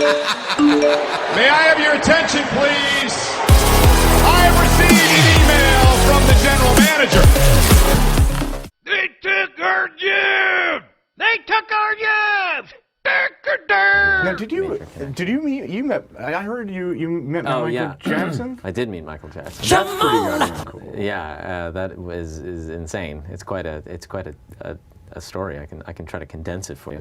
May I have your attention, please? I have received an email from the general manager. They took our job! They took our jobs! Now, did you met? I heard you met Michael Jackson. I did meet Michael Jackson. That's pretty goddamn cool. Yeah, that is insane. It's quite a story. I can try to condense it for you.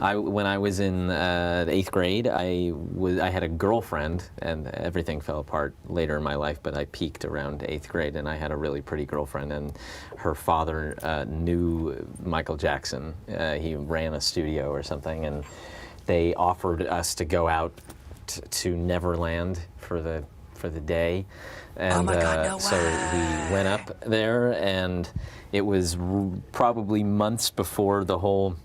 I when I was in the 8th grade, I had a girlfriend, and everything fell apart later in my life. But I peaked around 8th grade, and I had a really pretty girlfriend, and her father knew Michael Jackson. He ran a studio or something, and they offered us to go out to Neverland for the day. And oh my God, no so we went up there, and it was probably months before the whole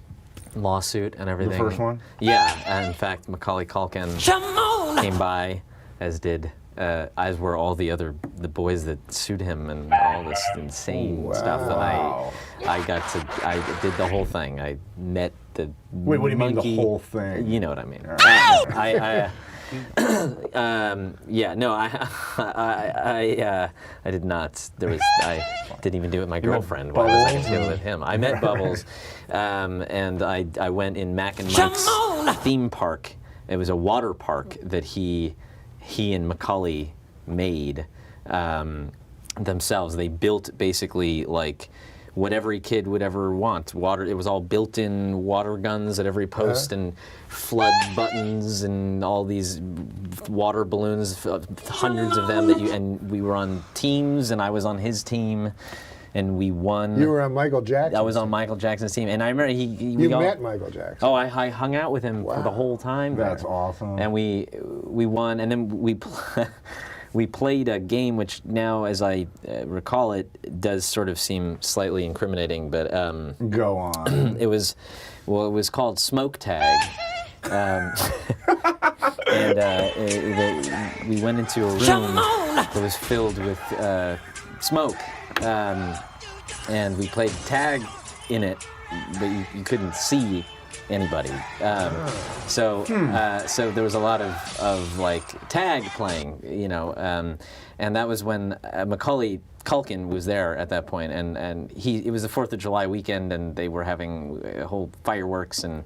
lawsuit and everything. The first one? Yeah, and in fact, Macaulay Culkin came by, as were all the boys that sued him, and all this insane stuff. And I did the whole thing. I met the Wait, what do you mean monkey. the whole thing? You know what I mean. I did not. I didn't even do it with my girlfriend. Why was I going to do it with him? I met Bubbles, and I went in Mac and Mike's theme park. It was a water park that he and Macaulay made themselves. They built basically like what every kid would ever want. Water. It was all built-in water guns at every post and flood buttons and all these water balloons, hundreds of them. And we were on teams, and I was on his team, and we won. You were on Michael Jackson. I was on Michael Jackson's team, and I remember You met Michael Jackson. Oh, I hung out with him for the whole time. That's awesome. And we won, and then we played a game which now, as I recall it, does sort of seem slightly incriminating, but go on. It was called Smoke Tag, and we went into a room that was filled with smoke, and we played tag in it, but you couldn't see anybody. So there was a lot of like tag playing, and that was when Macaulay Culkin was there at that point, and it was the 4th of July weekend, and they were having whole fireworks, and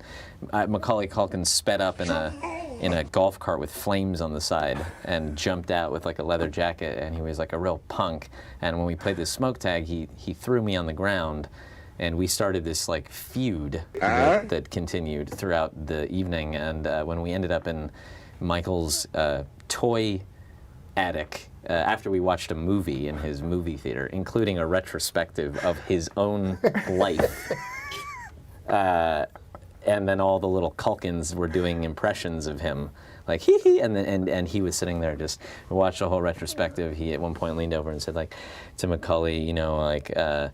Macaulay Culkin sped up in a golf cart with flames on the side and jumped out with like a leather jacket, and he was like a real punk. And when we played this smoke tag, he threw me on the ground, and we started this like feud that continued throughout the evening. And when we ended up in Michael's toy attic, after we watched a movie in his movie theater, including a retrospective of his own life, and then all the little Culkins were doing impressions of him, like hee hee, and he was sitting there just watched the whole retrospective. He at one point leaned over and said like to Macaulay, oh,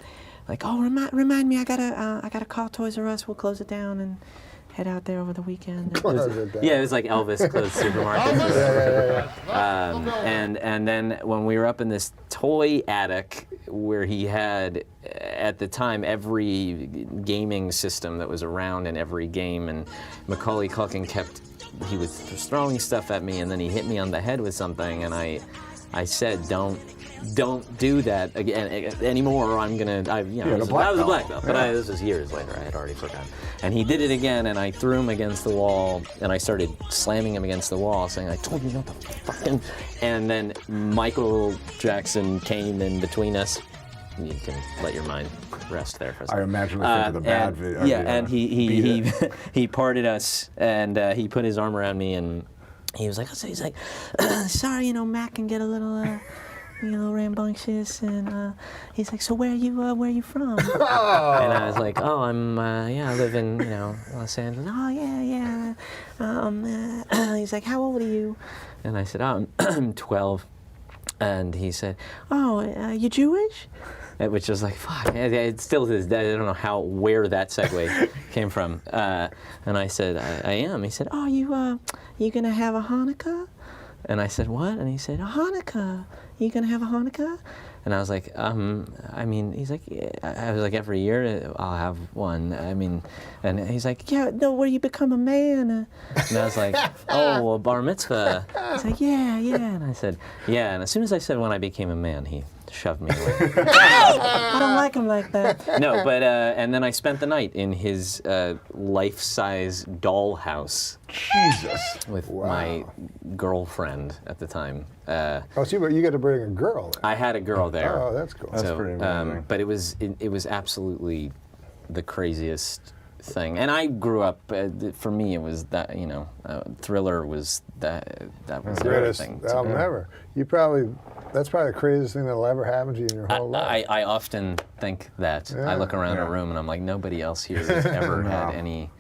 remind me, I gotta call Toys R Us. We'll close it down and head out there over the weekend. It was like Elvis closed supermarkets. And then when we were up in this toy attic where he had, at the time, every gaming system that was around in every game, and Macaulay Culkin he was throwing stuff at me, and then he hit me on the head with something, and I said, don't do that again anymore, or I'm gonna. I was a black belt, but this was years later. I had already forgotten. And he did it again, and I threw him against the wall, and I started slamming him against the wall, saying, "I told you not to fucking." And then Michael Jackson came in between us. You can let your mind rest there for a second. I imagine we think of the bad video. Yeah, and he parted us, and he put his arm around me, and he was like, sorry, Mac can get a little. Rambunctious, and he's like, so where are you from? And I was like, oh, I live in, Los Angeles. Oh, yeah. He's like, how old are you? And I said, oh, I'm 12. And he said, oh, you Jewish? Which was like, fuck, it still is. I don't know where that segue came from. And I said, I am. He said, oh, you gonna have a Hanukkah? And I said, what? And he said, a Hanukkah. You gonna have a Hanukkah? And I was like, I mean, he's like, yeah. I was like, every year I'll have one. I mean, and he's like, yeah, no, when you become a man. And I was like, oh, a bar mitzvah. He's like, yeah. And I said, yeah. And as soon as I said when I became a man, he shoved me away. I don't like him like that. No, but, and then I spent the night in his life-size dollhouse. Jesus. With my girlfriend at the time. So you got to bring a girl then. I had a girl there. Oh, that's cool. That's pretty amazing. But it was absolutely the craziest thing. And I grew up. For me, it was that Thriller was that was Greatest everything. album ever. That's probably the craziest thing that'll ever happen to you in your whole life. I often think that. Yeah. I look around a room and I'm like, nobody else here has ever had anything.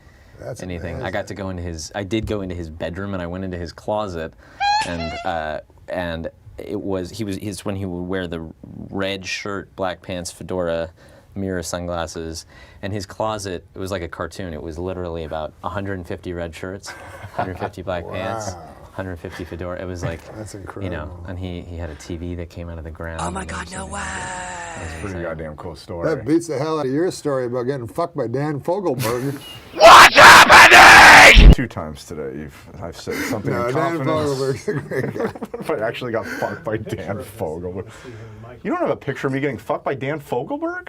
Amazing. I got to go into I did go into his bedroom and I went into his closet, and it's when he would wear the red shirt, black pants, fedora, mirror sunglasses, and his closet, it was like a cartoon. It was literally about 150 red shirts, 150 black pants, 150 fedora. It was like, that's incredible. And he had a TV that came out of the ground. Oh my God, no way. That's a pretty goddamn cool story. That beats the hell out of your story about getting fucked by Dan Fogelberg. What's happening? 2 times today I've said something in Dan confidence. Fogelberg's a great guy. What if I actually got fucked by Dan Fogelberg? You don't have a picture of me getting fucked by Dan Fogelberg?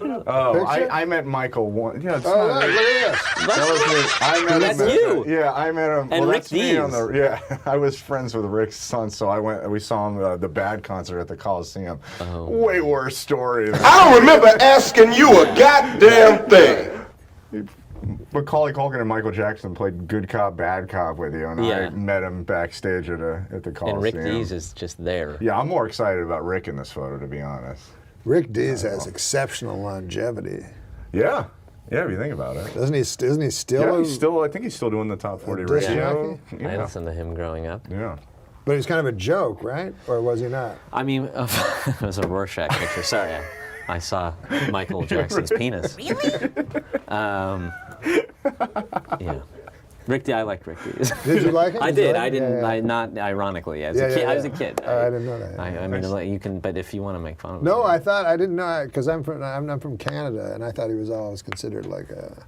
Oh, I met Michael once. Yeah, it's Oh, not look at this. that was me. I met That's him. you. Yeah, I met him. And well, Rick that's me on Dees. Yeah, I was friends with Rick's son, so we saw him the Bad concert at the Coliseum. Oh. Way worse story. I don't remember asking you a goddamn thing. Macaulay Culkin and Michael Jackson played Good Cop, Bad Cop with you, and I met him backstage at the Coliseum. And Rick Dees is just there. Yeah, I'm more excited about Rick in this photo, to be honest. Rick Dees has exceptional longevity. Yeah, if you think about it. Isn't he still? Yeah, I think he's still doing the top 40 disc radio. jockey? I listened to him growing up. Yeah. But he's kind of a joke, right? Or was he not? I mean, it was a Rorschach picture. Sorry, I saw Michael Jackson's penis. Really? Yeah. I liked Rick Dees. Did you like him? I Did you did. like I him? didn't. Yeah. I not ironically. As a kid, I was a kid. I didn't know that. I mean, you can. But if you want to make fun of him. No, I didn't know, because I'm from Canada, and I thought he was always considered like a